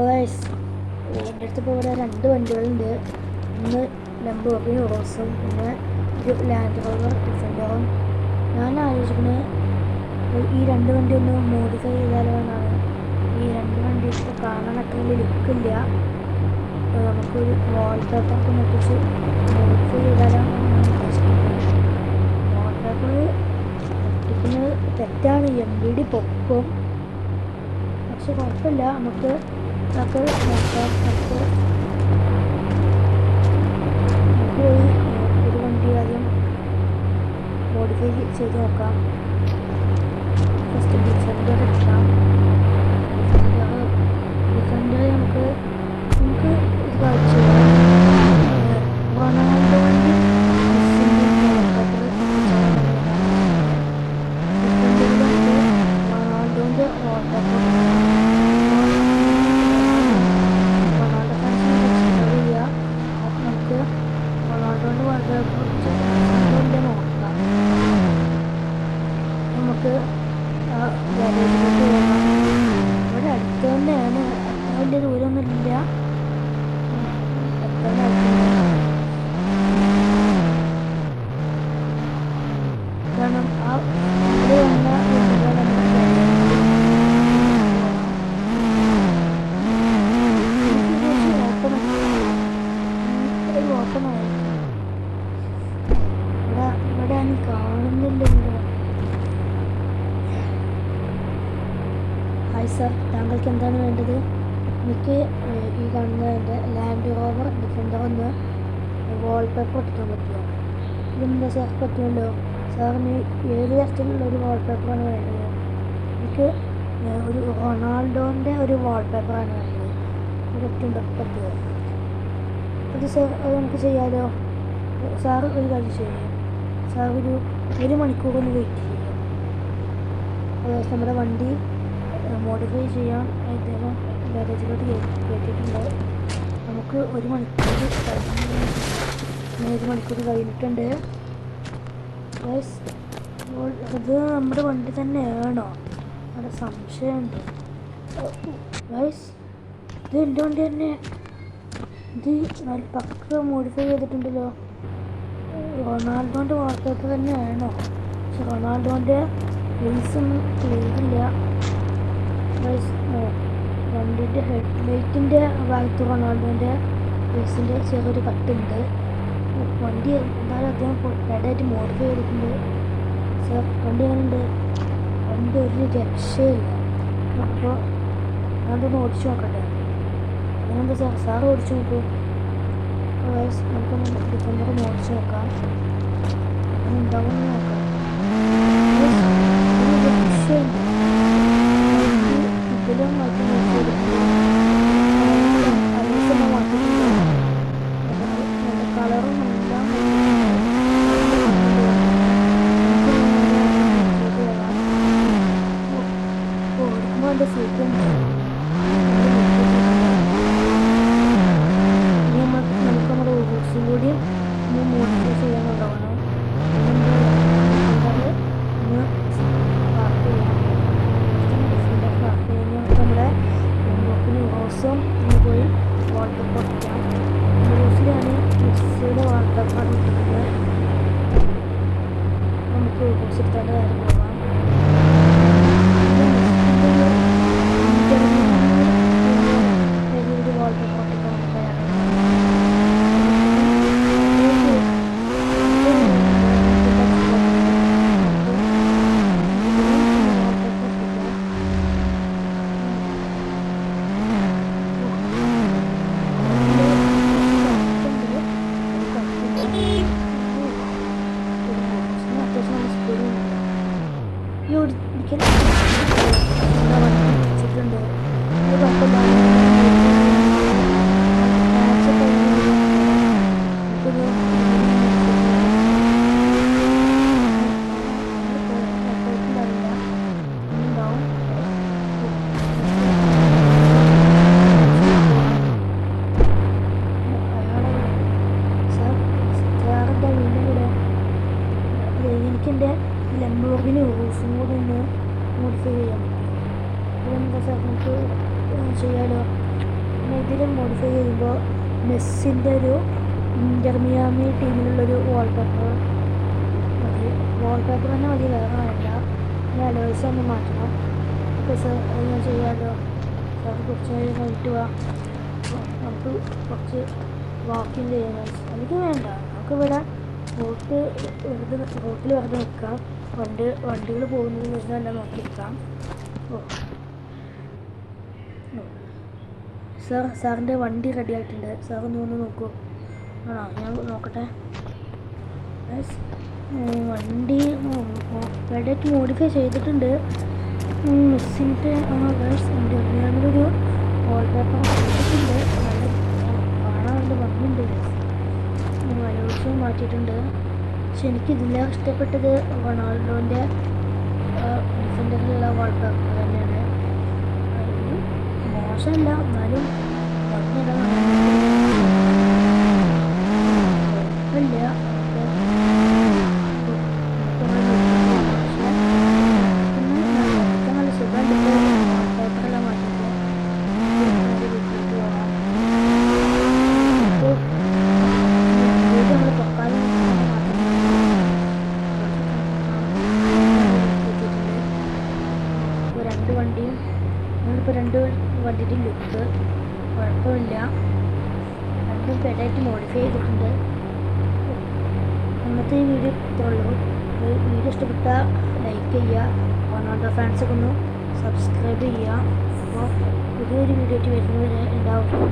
Guys, എൻ്റെ അടുത്ത് ഇപ്പോൾ ഇവിടെ 2 വണ്ടികളുണ്ട്. ഒന്ന് ലംബോർഗിനി ഉറോസും പിന്നെ ഒരു ലാൻഡ് റോവർ ഡിഫൻഡറും. ഞാൻ ആലോചിക്കുന്നത് ഈ 2 വണ്ടി ഒന്ന് മോഡിഫൈ ചെയ്താലോ എന്നാണ്. ഈ 2 വണ്ടി കാണാൻ അത്ര വലിയ ലുക്കില്ല. നമുക്കൊരു വാൾപേപ്പറൊക്കെ നോക്കിച്ച് മോഡിഫൈ ചെയ്താലോ എന്നാണ് ഉദ്ദേശിക്കുന്നത്. വാൾപേപ്പർ ഒട്ടിക്കുന്നത് തെറ്റാണ്, MBD പൊക്കും. പക്ഷെ കുഴപ്പമില്ല, നമുക്ക് നോക്കാം. നമുക്ക് ഒരു വണ്ടി ആദ്യം മോഡിഫൈ ചെയ്ത് നോക്കാം. ഫസ്റ്റ് ഡിഫൻഡർ എടുക്കാം. ഡിഫൻഡർ നമുക്ക് ഇത് കളിച്ചു റൊണാൾഡോ വണ്ടി റൊണാൾഡോൻ്റെ നമുക്ക് ഗാരേജിലോട്ട് പോകാം. ഇവിടെ അടുത്ത് തന്നെയാണ്, വലിയ ദൂരമൊന്നുമില്ല. കാരണം ആ ഇവിടെ വന്ന ഓപ്പണായി. ഇവിടെ ഞാൻ കാണുന്നില്ലല്ലോ. ഹായ് സർ, താങ്കൾക്ക് എന്താണ് വേണ്ടത്? എനിക്ക് ഈ കാണുന്നതിൻ്റെ ലാൻഡ് റോവർ ഡിഫൻഡർ ഒന്ന് വാൾപേപ്പർ ഒട്ടിക്കാൻ പറ്റുമോ? ഇതെന്താ സാർ, പറ്റുമല്ലോ. സാറിന് ഏത് തരത്തിലുള്ള ഒരു വാൾപേപ്പറാണ് വേണ്ടത്? എനിക്ക് ഒരു റൊണാൾഡോൻ്റെ ഒരു വാൾപേപ്പറാണ് വേണ്ടത്. പറ്റുമോ? അത് സാർ, അത് നമുക്ക് ചെയ്യാമല്ലോ. സാറ് ഒരു കാര്യം ചെയ്യാം, സാർ ഒരു മണിക്കൂർ ഒന്ന് വെയിറ്റ് ചെയ്യാം. നമ്മുടെ വണ്ടി മോഡിഫൈ ചെയ്യാൻ അദ്ദേഹം ഗാരേജിലോട്ട് കയറ്റിയിട്ടുണ്ട്. നമുക്ക് ഒരു മണിക്കൂർ കഴിഞ്ഞിട്ടുണ്ട്. അത് നമ്മുടെ വണ്ടി തന്നെയാണോ? അവിടെ സംശയമുണ്ട്. ഇത് എൻ്റെ വണ്ടി തന്നെ. ഇത് നല്ല പക്ക മോഡിഫൈ ചെയ്തിട്ടുണ്ടല്ലോ. റൊണാൾഡോൻ്റെ വാൾപേപ്പർ തന്നെയാണോ? പക്ഷെ റൊണാൾഡോൻ്റെ ഫേസൊന്നും ക്ലിയറില്ല. വണ്ടിൻ്റെ ഹെഡ് ലൈറ്റിൻ്റെ ഭാഗത്ത് റൊണാൾഡോൻ്റെ ഫേസിൻ്റെ ചെറിയൊരു കട്ടുണ്ട്. വണ്ടി എന്തായാലും അദ്ദേഹം ഹെഡായിട്ട് മോഡിഫൈ ചെയ്തിട്ടുണ്ട്. സാർ, വണ്ടി എങ്ങനെയുണ്ട്? വണ്ടി ഒരു രക്ഷയില്ല. അപ്പോൾ ഞാനതൊന്ന് ഓടിച്ചു നോക്കട്ടെ. അങ്ങനെന്താ സാർ, സാറ് ഓടിച്ചു നോക്കൂ. നമുക്കൊന്ന് ഡിഫൻഡർ ഓടിച്ചു നോക്കാം. അങ്ങനെ ഉണ്ടാവുമെന്ന് നോക്കാം. ഒരു രക്ഷയുണ്ട്. ഇതിലും മാറ്റി കളറും എല്ലാം ഓടിക്കുമ്പോൾ എൻ്റെ സീറ്റുണ്ട്. നമുക്ക് നമ്മുടെ ഓഫീസും കൂടി മോഡിഫൈ ചെയ്യാനുണ്ടാവണം. ദിവസം പോയി വാൾപേപ്പർ ഒട്ടിക്കാം. ന്യൂസിലാണ് മെസ്സിയുടെ വാൾപേപ്പർ ഒട്ടിക്കുന്നത്. നമുക്ക് ഓപ്പോസിറ്റായിട്ട് കാര്യം പോകാം. വലിയൊരു വാൾപേപ്പർ ഒട്ടിക്കാൻ എനിക്കെൻ്റെ ലംബോർഗിനി ഉറോസും കൂടെ ഒന്ന് മോഡിഫൈ ചെയ്യാൻ പറ്റും. അതെന്താ സാർ, നമുക്ക് ചെയ്യാമല്ലോ. ഇതിൽ മോഡിഫൈ ചെയ്യുമ്പോൾ മെസ്സിൻ്റെ ഒരു ഇന്റർ മിയാമി ടീമിലുള്ളൊരു വാൾപേപ്പർ മതി. വാൾപേപ്പർ തന്നെ മതി, വേറെ വേണ്ട. ഇനി അലോയ്സ് ഒന്ന് മാറ്റണം. ഓക്കെ സാർ, അത് ഞാൻ ചെയ്യാമല്ലോ സാർ. കുറച്ച് നേരം കഴിഞ്ഞിട്ട് വാ, നമുക്ക് കുറച്ച് വാക്കിങ് ചെയ്യാം. എനിക്ക് വേണ്ട, നമുക്കിവിടെ റോട്ടിൽ വെറുതെ നിൽക്കാം. വണ്ടികൾ പോകുന്നത് വരുന്നതെല്ലാം നോക്കിയിരിക്കാം. സാറിൻ്റെ വണ്ടി റെഡി ആയിട്ടുണ്ട്. സാർ ഒന്ന് നോക്കൂ. ആണോ, ഞാൻ നോക്കട്ടെ. വണ്ടി റെഡിയായിട്ട് മോഡിഫൈ ചെയ്തിട്ടുണ്ട്. മെസ്സിൻ്റെ ഒരു വാൾപേപ്പർ ചെയ്തിട്ടുണ്ട്. നല്ല കാണാൻ നല്ല ഭംഗിയുണ്ട്. വലോസും മാറ്റിയിട്ടുണ്ട്. പക്ഷെ എനിക്കിതിലേറെ ഇഷ്ടപ്പെട്ടത് റൊണാൾഡോൻ്റെ ഡിഫൻഡറിലുള്ള വാൾപേപ്പർ തന്നെയാണ്. മോശമല്ല, എന്നാലും ഭംഗിയില്ല. രണ്ട് വണ്ടിയുടെ ലുക്ക് കുഴപ്പമില്ല. രണ്ടും പെടായിട്ട് മോഡിഫൈ ചെയ്തിട്ടുണ്ട്. ഇന്നത്തെ ഈ വീഡിയോ ഇത്രയുള്ളൂ. വീഡിയോ ഇഷ്ടപ്പെട്ടാൽ ലൈക്ക് ചെയ്യുക, റൊണാൾഡോ ഫാൻസൊക്കെ ഒന്ന് സബ്സ്ക്രൈബ് ചെയ്യുക. അപ്പോൾ പുതിയൊരു വീഡിയോ ആയിട്ട് വരുന്നവരെ എല്ലാവർക്കും